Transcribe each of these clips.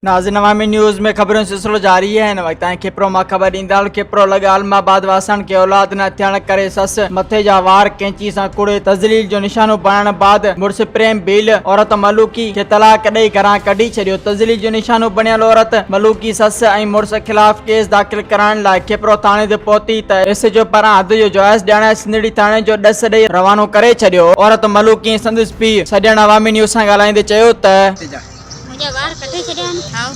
नाज़रीन अवामी न्यूज़ में खबरों सिलसिलो जारी है। इन वक्त खिपरो मां ख़बर ईंदड़ खिपरो लॻा आलमाबाद वासण के औलाद न थियण करे सस मथे जा वार कैंची सां कुड़े तज़लील जो निशानो बणण बाद मुड़स प्रेम बील औरत मलूकी के तलाक ॾेई घरां कढी छॾियो। तज़लील जो निशानो बणियल औरत मलूकी सस ऐं मुड़स खिलाफ़ केस दाख़िल कराइण लाइ खिपरो थाणे ते पहुती त इस जो पारां हद जो जाइज़ ॾियण सिंधड़ी थाणे जो ॾस ॾेई रवानो करे छॾियो। औरत मलूकी संदसि पीउ सॼण अवामी न्यूज़ सां ॻाल्हाईंदे चयो त मुझे वार कटे छड़िया हां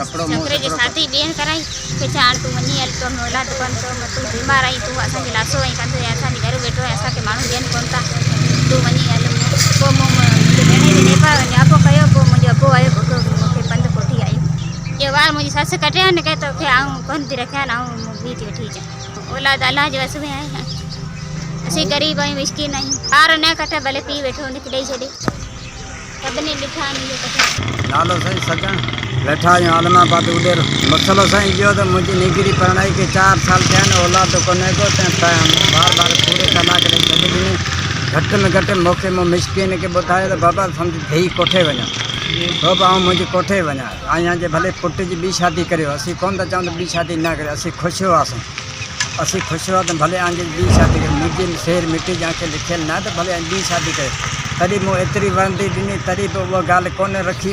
छोकरे जी शादी बेन कराई के चार तू वनी हल तो औलाद कोन तो तू बीमार आई तू असा के लासो आई कंदे असा के घर बैठो असा के मानु बेन कोन ता तू वनी हल को मो बेने ने पा न्यापो कयो को मुझे अबो आयो के बंद कोठी आई ये वार मुझी सस कटिया ने के तो के आऊं कोन ती रखया ना भी थी ठीक है औलाद अल्लाह जो वस में है असी गरीब आई मिस्किन नहीं पार ने कटे भले पी बैठो निकले छड़ी कदने लिखा नहीं कटे नालो सही सजन बैठा आहियूं आलमाबाद उधर मसलो साईं इहो त मुंहिंजी निकिरी पढ़ाई के 4 साल थिया आहिनि औलाद कोन्हे को बार बार पूरे तलाक ॾेई छॾी ॾिनी घटि में घटि मूंखे मूं मिस्किन खे ॿुधायो त बाबा सम्झ धीउ कोठे वञा बाबा ऐं मुंहिंजी कोठे वञा अञा जे भले पुट जी ॿी शादी करियो असीं कोन था चऊं त ॿी शादी न करियो असीं ख़ुशि हुआसीं असीं ख़ुशि हुआ त भले आंजे ॿी शादी करियो मुंहिंजी शेर मिटी जंहिंखे लिखियलु न त भले ॿी शादी करियो तॾहिं मूं एतिरी वरंदी ॾिनी तॾहिं बि उहा ॻाल्हि कोन रखी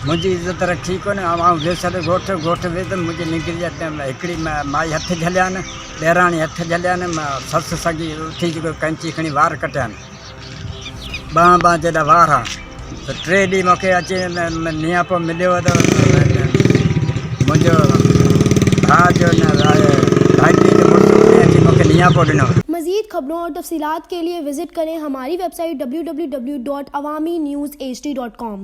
मुंहिंजी इज़त रखी कोन्हे ऐं वेसर ॻोठु वेद मुंहिंजी निकिरी हिकिड़ी माई हथ झलिया आहिनि ॾेराणी हथ झलिया आहिनि ससु सॻी उथी जेको कैंची खणी वार कटिया आहिनि ॿ जेॾा वार आहे त 3 ॾींहं मूंखे अचे नियापो मिलियो त मुंहिंजो भाउ जो भाइटी जो मुड़ुसु अची मूंखे नियापो ॾिनो। मज़ीद खबरों और तफसीलात के लिए विजिट करें हमारी वेबसाइट www.awamiNewsHD.com।